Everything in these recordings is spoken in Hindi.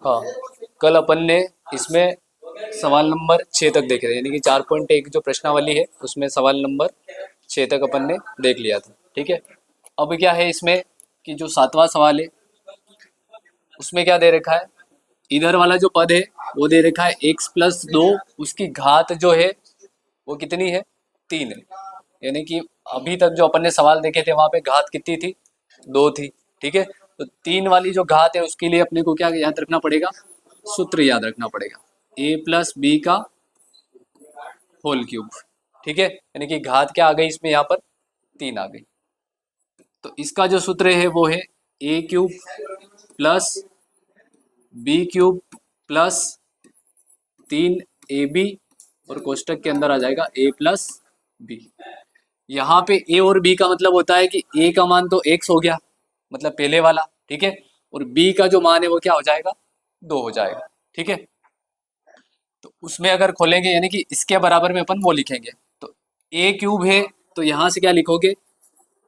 हाँ, कल अपन ने इसमें सवाल नंबर 6 तक देखे थे, यानी कि 4.1 जो प्रश्नावली है उसमें सवाल नंबर 6 तक अपन ने देख लिया था। ठीक है, अब क्या है इसमें कि जो 7वां सवाल है उसमें क्या दे रखा है, इधर वाला जो पद है वो दे रखा है x+2, उसकी घात जो है वो कितनी है, 3 है। यानी कि अभी तक जो अपन ने सवाल देखे थे वहां पे घात कितनी थी, 2 थी। ठीक है, तो 3 वाली जो घात है उसके लिए अपने को क्या याद रखना पड़ेगा, सूत्र याद रखना पड़ेगा, a+b का होल क्यूब। ठीक है, यानी कि घात क्या आ गई इसमें, यहाँ पर 3 आ गई। तो इसका जो सूत्र है वो है a³ plus b³ plus 3ab और कोष्टक के अंदर आ जाएगा a+b। यहाँ पे a और b का मतलब होता है कि a का मान तो x हो गया, मतलब पहले वाला। ठीक है, और b का जो मान है वो क्या हो जाएगा, 2 हो जाएगा। ठीक है, तो उसमें अगर खोलेंगे यानी कि इसके बराबर में अपन वो लिखेंगे, तो a³ है तो यहाँ से क्या लिखोगे,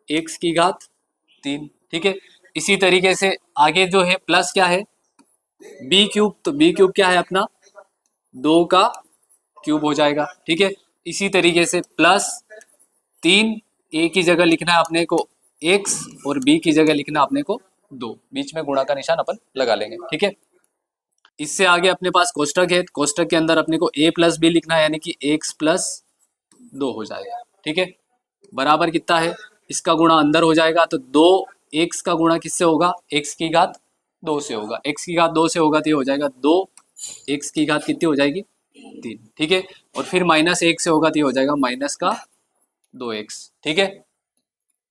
x की घात 3। ठीक है, इसी तरीके से आगे जो है प्लस क्या है, b³, तो b³ क्या है अपना 2 का क्यूब हो जाएगा। ठीक है, इसी तरीके से प्लस 3, a की जगह लिखना है अपने को x और b की जगह लिखना अपने को 2, बीच में गुणा का निशान अपन लगा लेंगे। ठीक है, इससे आगे अपने पास कोष्टक है, कोष्टक के अंदर अपने को a+b लिखना है, यानी कि x+2 हो जाएगा। ठीक है, बराबर कितना है, इसका गुणा अंदर हो जाएगा, तो 2x का गुणा किससे होगा, x की घात 2 से होगा, x की घात 2 से होगा तो ये हो जाएगा 2x की घात कितनी हो जाएगी, 3। ठीक है, और फिर -1 से होगा तो ये हो जाएगा -2x। ठीक है,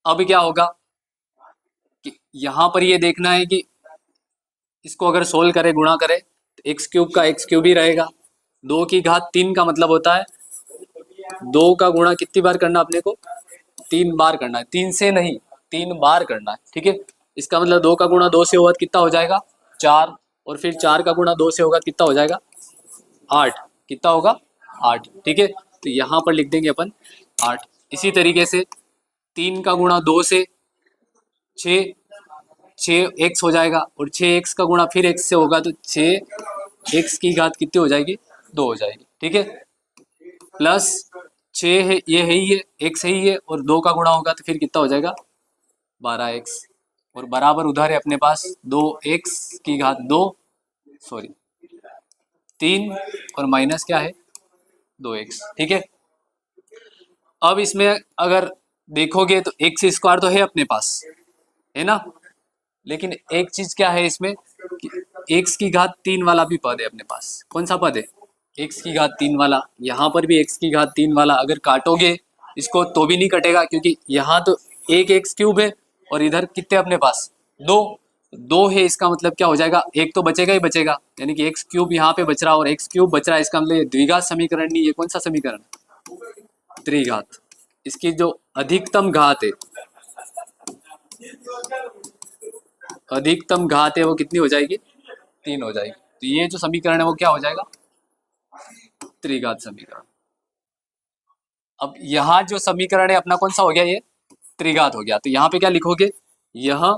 अब क्या होगा कि यहाँ पर ये देखना है कि इसको अगर सोल्व करें, गुणा करें, तो x³ का x³ ही रहेगा। 2 की घात 3 का मतलब होता है 2 का गुणा कितनी बार करना अपने को, 3 बार करना है, 3 से नहीं 3 बार करना है। ठीक है, इसका मतलब 2 का गुणा 2 से होगा तो कितना हो जाएगा, 4, और फिर 4 का गुणा 2 से होगा कितना हो जाएगा, 8। कितना होगा, 8। ठीक है, तो यहाँ पर लिख देंगे अपन 8। इसी तरीके से 3 का गुणा 2 से 6 6x हो जाएगा, और 6x का गुणा फिर x से होगा तो 6x की घात कितनी हो जाएगी, 2 हो जाएगी। ठीक है, प्लस 6 है, ये है ही है, x है ही है, और 2 का गुणा होगा तो फिर कितना हो जाएगा, 12x, और बराबर उधर है अपने पास 2x की घात 2, सॉरी 3, और माइनस क्या है, 2x। ठीक है, अब इसमें अगर देखोगे तो x² तो है अपने पास, है ना, लेकिन एक चीज क्या है इसमें कि x की घात 3 वाला भी पद है अपने पास। कौन सा पद है, x की घात 3 वाला। यहाँ पर भी x की घात 3 वाला, अगर काटोगे इसको तो भी नहीं कटेगा, क्योंकि यहाँ तो एक x³ है और इधर कितने अपने पास 2 है। इसका मतलब क्या हो जाएगा, एक तो बचेगा ही बचेगा, यानी कि x³ यहाँ पे बच रहा और x³ बच रहा है, इसका मतलब ये द्विघात समीकरण नहीं, ये कौन सा समीकरण, त्रिघात। इसकी जो अधिकतम घात है, अधिकतम घात है वो कितनी हो जाएगी, 3 हो जाएगी। तो ये जो समीकरण है वो क्या हो जाएगा, त्रिघात समीकरण। अब यहाँ जो समीकरण है अपना कौन सा हो गया, ये त्रिघात हो गया। तो यहाँ पे क्या लिखोगे, यह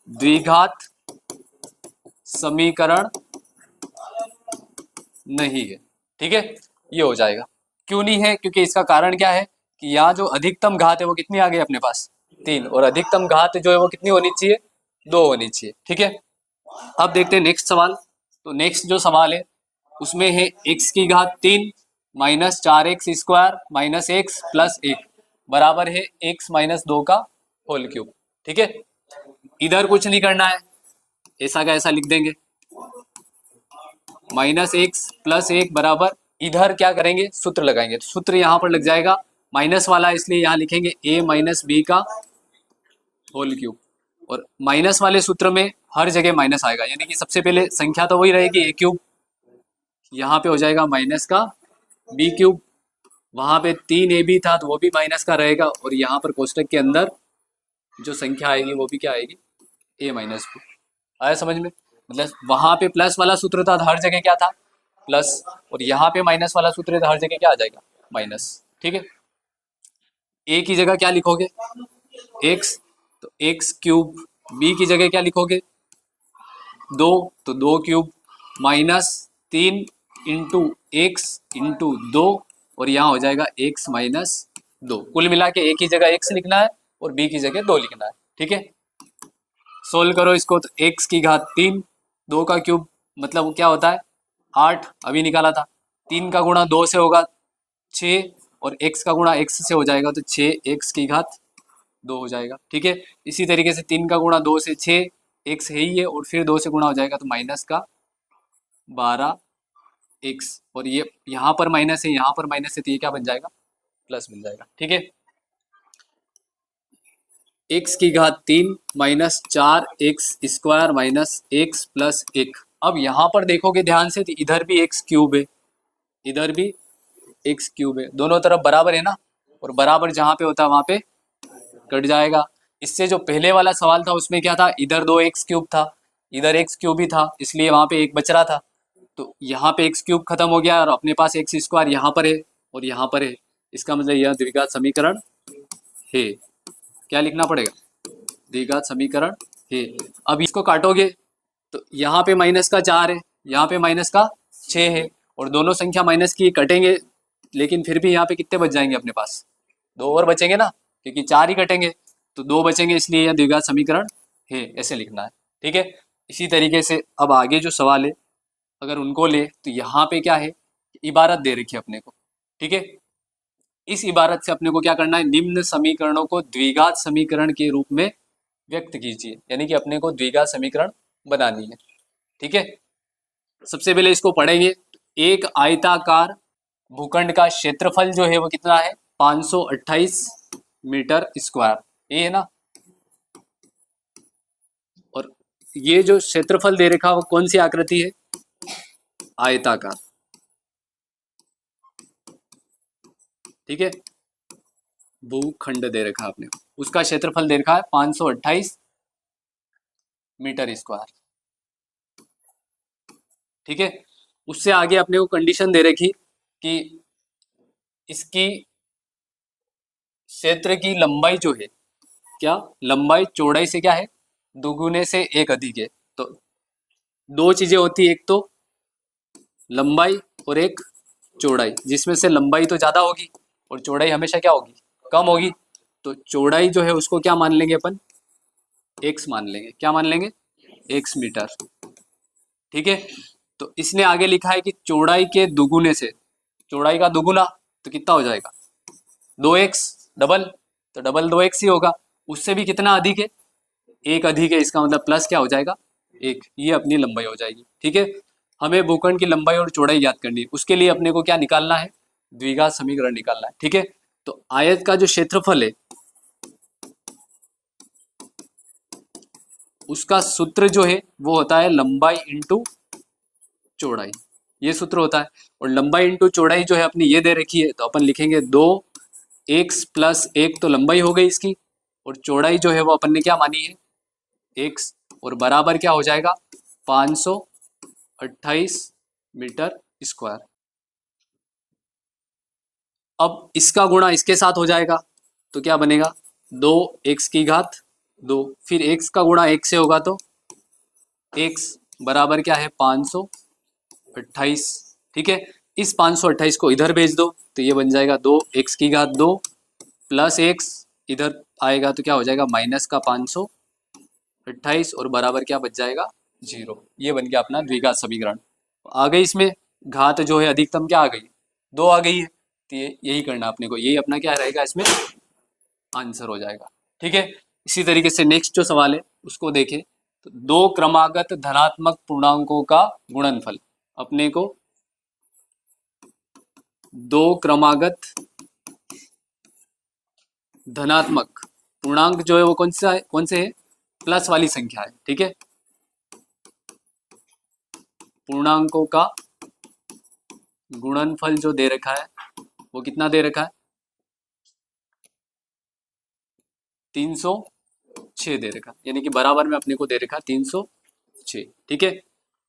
द्विघात समीकरण नहीं है। ठीक है, ये हो जाएगा। क्यों नहीं है, क्योंकि इसका कारण क्या है कि यहाँ जो अधिकतम घात है वो कितनी आ गई अपने पास, 3, और अधिकतम घात जो है वो कितनी होनी चाहिए, 2 होनी चाहिए। ठीक है, अब देखते हैं नेक्स्ट सवाल। तो नेक्स्ट जो सवाल है उसमें है x की घात 3 minus 4x² minus x plus 1 बराबर है x-2 का होल क्यूब। ठीक है, इधर कुछ नहीं करना है, ऐसा का ऐसा लिख देंगे, -x प्लस 1 बराबर, इधर क्या करेंगे, सूत्र लगाएंगे। तो सूत्र यहाँ पर लग जाएगा, माइनस वाला इसलिए यहाँ लिखेंगे a-b का होल क्यूब, और माइनस वाले सूत्र में हर जगह माइनस आएगा, यानी कि सबसे पहले संख्या तो वही रहेगी a³, यहाँ पे हो जाएगा माइनस का b³, वहां पे 3ab था तो वो भी माइनस का रहेगा, और यहाँ पर कोष्टक के अंदर जो संख्या आएगी वो भी क्या आएगी, a-b। आया समझ में, मतलब वहां पे प्लस वाला सूत्र था तो हर जगह क्या था, प्लस, और यहाँ पे माइनस वाला सूत्र है तो हर जगह क्या आ जाएगा, माइनस। ठीक है, a की जगह क्या लिखोगे, x, तो x³ b की जगह क्या लिखोगे, दो, तो 2 cube minus 3 into x into 2, और यहाँ हो जाएगा x माइनस 2। कुल मिला के एक ही जगह x लिखना है और b की जगह 2 लिखना है, ठीक है। सोल्व करो इसको, तो x की घात 3, 2 का क्यूब मतलब वो क्या होता है 8, अभी निकाला था। 3 का गुणा 2 से होगा 6, और x का गुणा x से हो जाएगा तो 6x की घात 2 हो जाएगा, ठीक है। इसी तरीके से 3 का गुणा 2 से 6, x है ही है, और फिर 2 से गुणा हो जाएगा तो माइनस का 12x, और ये यहाँ पर माइनस है, यहाँ पर माइनस है, तो ये क्या बन जाएगा प्लस बन जाएगा, ठीक है। x की घात 3 minus 4x² minus x plus 1। अब यहाँ पर देखोगे ध्यान से तो इधर भी x क्यूब है, इधर भी x क्यूब है, दोनों तरफ बराबर है ना, और बराबर जहाँ पे होता है वहाँ पे कट जाएगा। इससे जो पहले वाला सवाल था उसमें क्या था, इधर 2x क्यूब था, इधर x क्यूब ही था, इसलिए वहाँ पे एक बच रहा था, तो यहाँ पे x क्यूब खत्म हो गया और अपने पास x² यहाँ पर है और यहाँ पर है। इसका मतलब यह द्विघात समीकरण है। क्या लिखना पड़ेगा, द्विघात समीकरण है। अब इसको काटोगे तो यहाँ पे माइनस का 4 है, यहाँ पे माइनस का 6 है, और दोनों संख्या माइनस की कटेंगे, लेकिन फिर भी यहाँ पे कितने बच जाएंगे अपने पास, 2 और बचेंगे ना, क्योंकि 4 ही कटेंगे तो 2 बचेंगे, इसलिए यह द्विघात समीकरण है, ऐसे लिखना है, ठीक है। इसी तरीके से अब आगे जो सवाल है अगर उनको ले तो यहाँ पे क्या है, इबारत दे रखी है अपने को, ठीक है। इस इबारत से अपने को क्या करना है, निम्न समीकरणों को द्विघात समीकरण के रूप में व्यक्त कीजिए, यानी कि अपने को द्विघात समीकरण बनानी है, ठीक है। सबसे पहले इसको पढ़ेंगे। एक आयताकार भूखंड का क्षेत्रफल जो है वो कितना है 528 मीटर स्क्वायर, ये है ना, और ये जो क्षेत्रफल दे रखा वो कौन सी आकृति है, आयताकार, ठीक है। भूखंड दे रखा आपने, उसका क्षेत्रफल दे रखा है 528 मीटर स्क्वायर, ठीक है। उससे आगे अपने को कंडीशन दे रखी कि इसकी क्षेत्र की लंबाई जो है, क्या लंबाई चौड़ाई से क्या है दुगुने से 1 अधिक है। तो दो चीजें होती है, एक तो लंबाई और एक चौड़ाई, जिसमें से लंबाई तो ज्यादा होगी और चौड़ाई हमेशा क्या होगी कम होगी। तो चौड़ाई जो है उसको क्या मान लेंगे अपन, x मान लेंगे, क्या मान लेंगे x मीटर, ठीक है। तो इसने आगे लिखा है कि चौड़ाई के दुगुने से, चौड़ाई का दुगुना तो कितना हो जाएगा 2x, डबल तो डबल 2x ही होगा, उससे भी कितना अधिक है 1 अधिक है, इसका मतलब प्लस क्या हो जाएगा 1, ये अपनी लंबाई हो जाएगी, ठीक है। हमें भूखंड की लंबाई और चौड़ाई याद करनी है, उसके लिए अपने को क्या निकालना है, द्विघात समीकरण निकालना है, ठीक है। तो आयत का जो क्षेत्रफल है उसका सूत्र जो है वो होता है लंबाई इंटू चौड़ाई, ये सूत्र होता है। और लंबाई इंटू चौड़ाई जो है अपनी ये दे रखी है, तो अपन लिखेंगे 2x प्लस 1, तो लंबाई हो गई इसकी, और चौड़ाई जो है वो अपन ने क्या मानी है x, और बराबर क्या हो जाएगा 528 मीटर स्क्वायर। अब इसका गुणा इसके साथ हो जाएगा तो क्या बनेगा 2x की घात 2, फिर x का गुणा 1 से होगा तो x बराबर क्या है 528, ठीक है। इस 528 को इधर भेज दो तो ये बन जाएगा 2x की घात 2 प्लस x इधर आएगा तो क्या हो जाएगा माइनस का 528, और बराबर क्या बच जाएगा 0। ये बन गया अपना द्विघात समीकरण। आ गई इसमें घात जो है अधिकतम क्या आ गई 2 आ गई है, तो यही करना अपने को, यही अपना क्या रहेगा इसमें आंसर हो जाएगा, ठीक है। इसी तरीके से नेक्स्ट जो सवाल है उसको देखें। तो 2 क्रमागत धनात्मक पूर्णांकों का गुणनफल, अपने को 2 क्रमागत धनात्मक पूर्णांक जो है वो कौन से है प्लस वाली संख्या है, ठीक है। पूर्णांकों का गुणनफल जो दे रखा है वो कितना दे रखा है 306 दे रखा, यानी कि बराबर में अपने को दे रखा 306, ठीक है।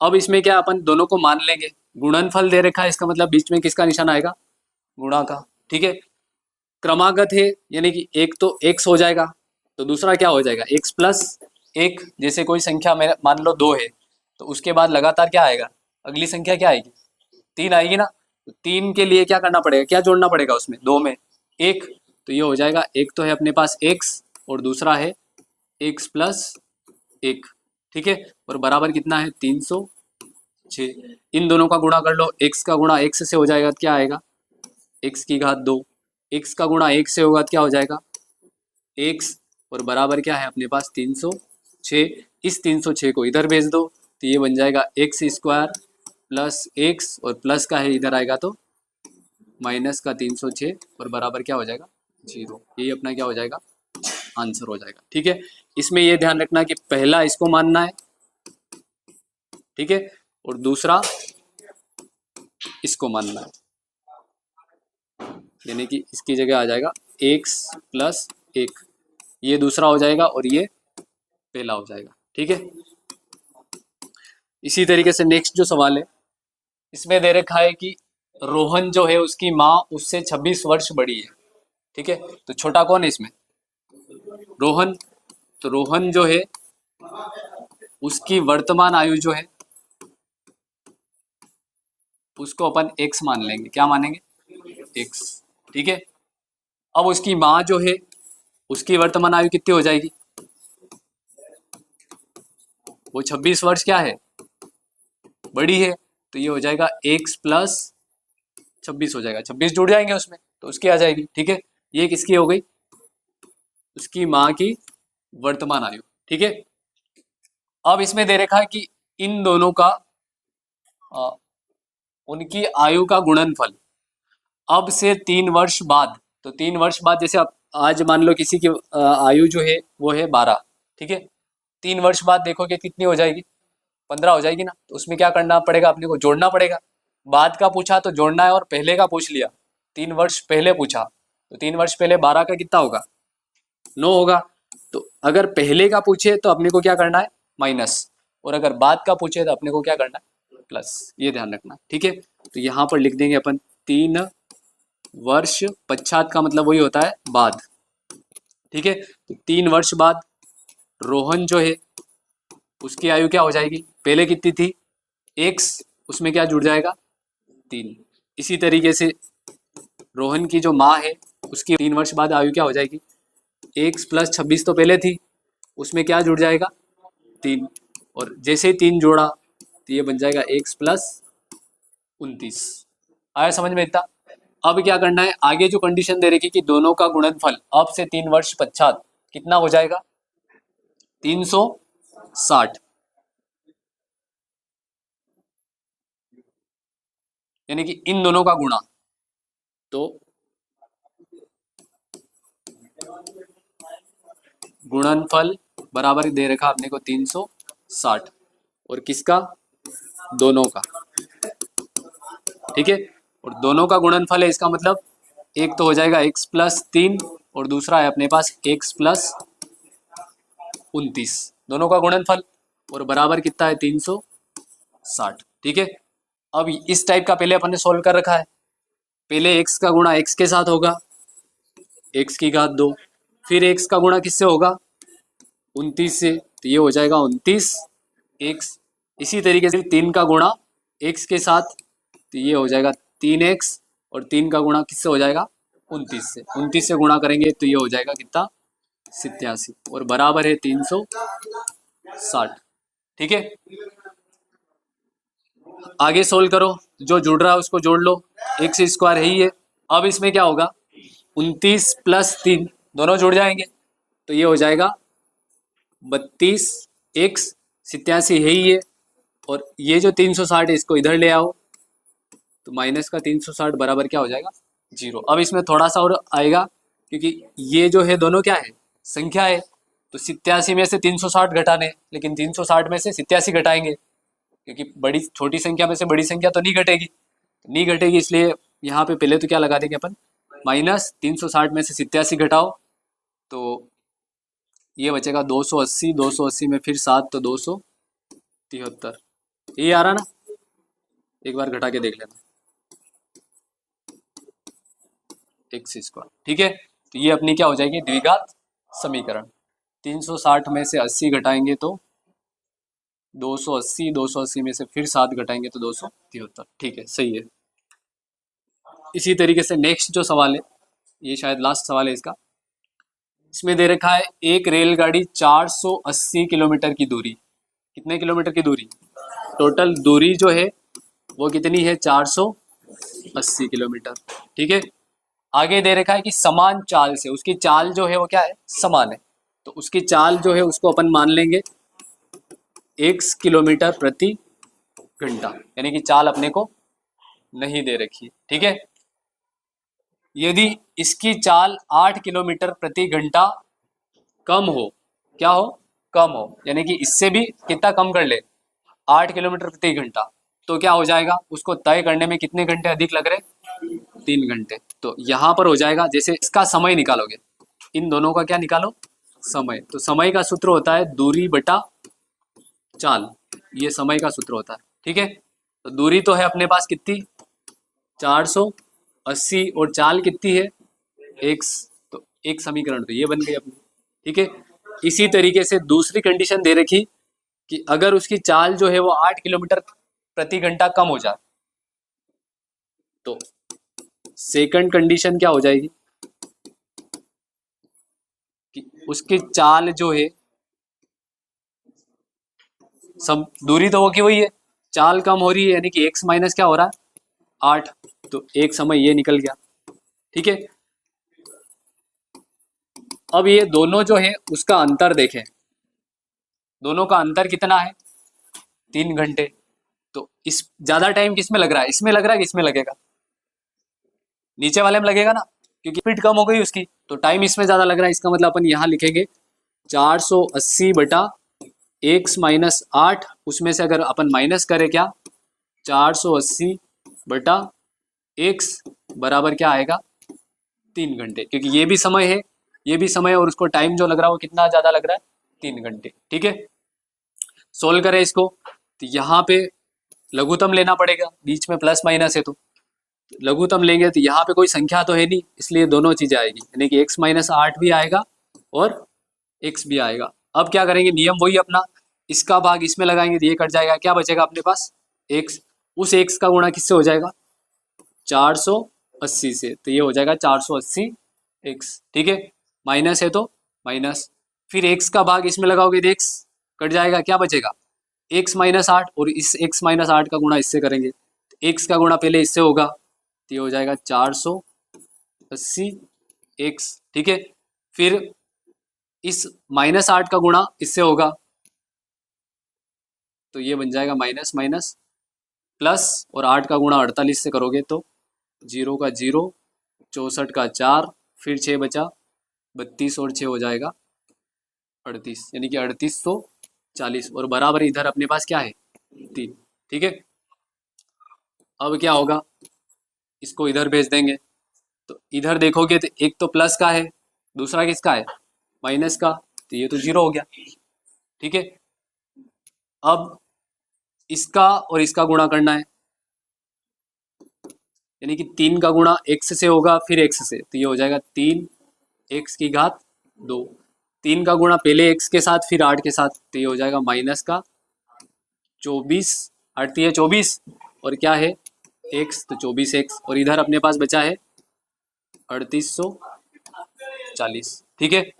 अब इसमें क्या अपन दोनों को मान लेंगे, गुणनफल दे रखा है, इसका मतलब बीच में किसका निशान आएगा गुणा का, ठीक है। क्रमागत है यानी कि एक तो x हो जाएगा, तो दूसरा क्या हो जाएगा x प्लस 1, जैसे कोई संख्या मेरा मान लो 2 है तो उसके बाद लगातार क्या आएगा, अगली संख्या क्या आएगी, 3 आएगी ना। तो 3 के लिए क्या करना पड़ेगा, क्या जोड़ना पड़ेगा उसमें, 2 में 1। तो ये हो जाएगा, एक तो है अपने पास x और दूसरा है x प्लस 1, ठीक है। और बराबर कितना है, 306। इन दोनों का गुणा कर लो, x का गुणा x से हो जाएगा तो क्या आएगा, x की घात 2, x का गुणा 1 से होगा तो क्या हो जाएगा x, और बराबर क्या है अपने पास 306। इस 306 को इधर भेज दो तो ये बन जाएगा एक्स स्क्वायर प्लस एक्स, और प्लस का है इधर आएगा तो माइनस का 306, और बराबर क्या हो जाएगा 0। ये अपना क्या हो जाएगा, आंसर हो जाएगा, ठीक है। इसमें ये ध्यान रखना कि पहला इसको मानना है, ठीक है, और दूसरा इसको मानना है, यानी कि इसकी जगह आ जाएगा x प्लस 1, ये दूसरा हो जाएगा और ये पहला हो जाएगा, ठीक है। इसी तरीके से नेक्स्ट जो सवाल है, इसमें दे रखा है कि रोहन जो है उसकी माँ उससे 26 वर्ष बड़ी है, ठीक है। तो छोटा कौन है इसमें, रोहन। तो रोहन जो है उसकी वर्तमान आयु जो है उसको अपन x मान लेंगे, क्या मानेंगे, x, ठीक है। अब उसकी माँ जो है उसकी वर्तमान आयु कितनी हो जाएगी, वो 26 वर्ष क्या है, बड़ी है। तो ये हो जाएगा x प्लस 26 हो जाएगा, 26 जुड़ जाएंगे उसमें तो उसकी आ जाएगी, ठीक है। ये किसकी हो गई, उसकी माँ की वर्तमान आयु, ठीक है। अब इसमें दे रखा है कि इन दोनों का उनकी आयु का गुणनफल अब से 3 वर्ष बाद। तो 3 वर्ष बाद, जैसे अब आज मान लो किसी की आयु जो है वो है 12, ठीक है। 3 वर्ष बाद देखोगे कितनी हो जाएगी, 15 हो जाएगी ना। तो उसमें क्या करना पड़ेगा, अपने को जोड़ना पड़ेगा। बाद का पूछा तो जोड़ना है, और पहले का पूछ लिया 3 वर्ष पहले पूछा तो 3 वर्ष पहले 12 का कितना होगा, 9 होगा। तो अगर पहले का पूछे तो अपने को क्या करना है, माइनस, और अगर बाद का पूछे तो अपने को क्या करना है, प्लस। ये ध्यान रखना, ठीक है। तो यहाँ पर लिख देंगे अपन 3 वर्ष पश्चात का मतलब वही होता है बाद, ठीक है। तो 3 वर्ष बाद रोहन जो है उसकी आयु क्या हो जाएगी, पहले कितनी थी x, उसमें क्या जुड़ जाएगा 3। इसी तरीके से रोहन की जो माँ है उसकी 3 वर्ष बाद आयु क्या हो जाएगी, x प्लस 26 तो पहले थी, उसमें क्या जुड़ जाएगा 3, और जैसे ही 3 जोड़ा तो ये बन जाएगा x प्लस 29। आया समझ में इतना। अब क्या करना है, आगे जो कंडीशन दे रखी कि दोनों का गुणनफल अब से 3 वर्ष पश्चात कितना हो जाएगा, 360, यानी कि इन दोनों का गुणा। तो गुणनफल बराबर दे रखा आपने को 360, और किसका, दोनों का, ठीक है। और दोनों का गुणनफल है, इसका मतलब एक तो हो जाएगा x प्लस 3 और दूसरा है अपने पास x प्लस 29, दोनों का गुणनफल, और बराबर कितना है 360, ठीक है। अब इस टाइप का पहले अपन ने सोल्व कर रखा है। पहले x का गुणा x के साथ होगा, x की घात 2, फिर x का गुणा किससे होगा 29 से, तो ये हो जाएगा 29x। इसी तरीके से 3 का गुणा x के साथ, तो ये हो जाएगा 3x, और 3 का गुणा किससे हो जाएगा 29 से, 29 से गुणा करेंगे तो ये हो जाएगा कितना 87, और बराबर है 360, ठीक है। आगे सोल्व करो, जो जुड़ रहा है उसको जोड़ लो, x स्क्वायर है ही है। अब इसमें क्या होगा, 29 प्लस 3 दोनों जुड़ जाएंगे तो ये हो जाएगा 32x, 87 है ही है, और ये जो 360 है इसको इधर ले आओ तो माइनस का 360 बराबर क्या हो जाएगा 0। अब इसमें थोड़ा सा और आएगा, क्योंकि ये जो है दोनों क्या है, संख्या है। तो 87 में से 360 घटाने, लेकिन 360 में से 87 घटाएंगे, क्योंकि बड़ी छोटी संख्या में से बड़ी संख्या तो नहीं घटेगी, इसलिए यहाँ पे पहले तो क्या लगा देंगे अपन, माइनस 360 में से 87 घटाओ तो ये बचेगा 280, 280 में फिर 7 तो 273, ये आ रहा ना, एक बार घटा के देख लेना x स्क्वायर, ठीक है। तो ये अपनी क्या हो जाएगी, द्विघात समीकरण। 360 में से 80 घटाएंगे तो 280, 280 में से फिर 7 घटाएंगे तो 273। ठीक है, सही है। इसी तरीके से नेक्स्ट जो सवाल है, ये शायद लास्ट सवाल है इसका। इसमें दे रखा है एक रेलगाड़ी 480 किलोमीटर की दूरी, कितने किलोमीटर की दूरी, टोटल दूरी जो है वो कितनी है, 480 किलोमीटर। ठीक है, आगे दे रखा है कि समान चाल से, उसकी चाल जो है वो क्या है, समान है, तो उसकी चाल जो है उसको अपन मान लेंगे x किलोमीटर प्रति घंटा, यानी कि चाल अपने को नहीं दे रखी है। ठीक है, यदि इसकी चाल 8 किलोमीटर प्रति घंटा कम हो, क्या हो, कम हो, यानी कि इससे भी कितना कम कर ले, 8 किलोमीटर प्रति घंटा, तो क्या हो जाएगा, उसको तय करने में कितने घंटे अधिक लग रहे, 3 घंटे। तो यहाँ पर हो जाएगा, जैसे इसका समय निकालोगे, इन दोनों का क्या निकालो, समय, तो समय का सूत्र होता है दूरी बटा चाल, ये समय का सूत्र होता है। ठीक है, तो दूरी तो है अपने पास कितनी, 480, और चाल कितनी है, x, तो एक समीकरण तो ये बन गई अपनी। ठीक है, इसी तरीके से दूसरी कंडीशन दे रखी कि अगर उसकी चाल जो है वो 8 किलोमीटर प्रति घंटा कम हो जाए, तो सेकंड कंडीशन क्या हो जाएगी कि उसकी चाल जो है, सब दूरी तो वो की वही है, चाल कम हो रही है, यानी कि x माइनस क्या हो रहा है, 8, तो एक समय ये निकल गया। ठीक है, अब ये दोनों जो है उसका अंतर देखें, दोनों का अंतर कितना है, 3 घंटे। तो इस ज्यादा टाइम किस में लग रहा है, इसमें लग रहा है कि इसमें लगेगा, नीचे वाले में लगेगा ना, क्योंकि स्पीड कम हो गई उसकी, तो टाइम इसमें ज्यादा लग रहा है। इसका मतलब अपन यहाँ लिखेंगे 480 बटा x माइनस 8, उसमें से अगर अपन माइनस करें क्या, 480 बटा x बराबर क्या आएगा, 3 घंटे, क्योंकि ये भी समय है, ये भी समय है, और उसको टाइम जो लग रहा है वो कितना ज्यादा लग रहा है, 3 घंटे। ठीक है, सोल्व करें इसको, तो यहाँ पे लघुत्तम लेना पड़ेगा, बीच में प्लस माइनस है, तो लघुत्तम लेंगे तो यहाँ पे कोई संख्या तो है नहीं, इसलिए दोनों चीजें आएगी, यानी कि x माइनस 8 भी आएगा और x भी आएगा। अब क्या करेंगे, नियम वही अपना, इसका भाग इसमें लगाएंगे तो ये कट जाएगा, क्या बचेगा अपने पास, x, उस x का गुणा किससे हो जाएगा, 480 से, तो ये हो जाएगा 480 x। ठीक है, माइनस है तो माइनस, फिर x का भाग इसमें लगाओगे तो x कट जाएगा, क्या बचेगा, x माइनस 8, और इस x माइनस 8 का गुणा इससे करेंगे, x का गुणा पहले इससे होगा, तो ये हो जाएगा 480 x। ठीक है, फिर इस माइनस 8 का गुणा इससे होगा, तो ये बन जाएगा माइनस माइनस प्लस, और 8 का गुणा 48 से करोगे तो 0 का 0, 64 का 4, फिर 6 बचा, 32 और 6 हो जाएगा 38, यानी कि 3840, और बराबर इधर अपने पास क्या है, 3। ठीक है, अब क्या होगा, इसको इधर भेज देंगे, तो इधर देखोगे तो एक तो प्लस का है, दूसरा किसका है, माइनस का, तो ये तो 0 हो गया। ठीक है, अब इसका और इसका गुणा करना है, यानी कि 3 का गुणा x से होगा, फिर x से, तो ये हो जाएगा 3x की घात 2, 3 का गुणा पहले x के साथ फिर 8 के साथ, तो ये हो जाएगा माइनस का 24, 8 है 24, और क्या है x, तो 24x, और इधर अपने पास बचा है 3840। ठीक है,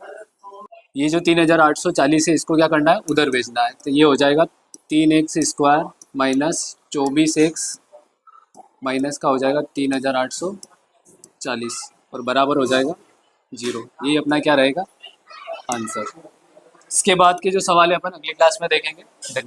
ये जो 3840 है इसको क्या करना है, उधर भेजना है, तो ये हो जाएगा 3x square minus 24x minus का हो जाएगा 3840, और बराबर हो जाएगा 0। ये अपना क्या रहेगा, आंसर। इसके बाद के जो सवाल है अपन अगली क्लास में देखेंगे। धन्यवाद।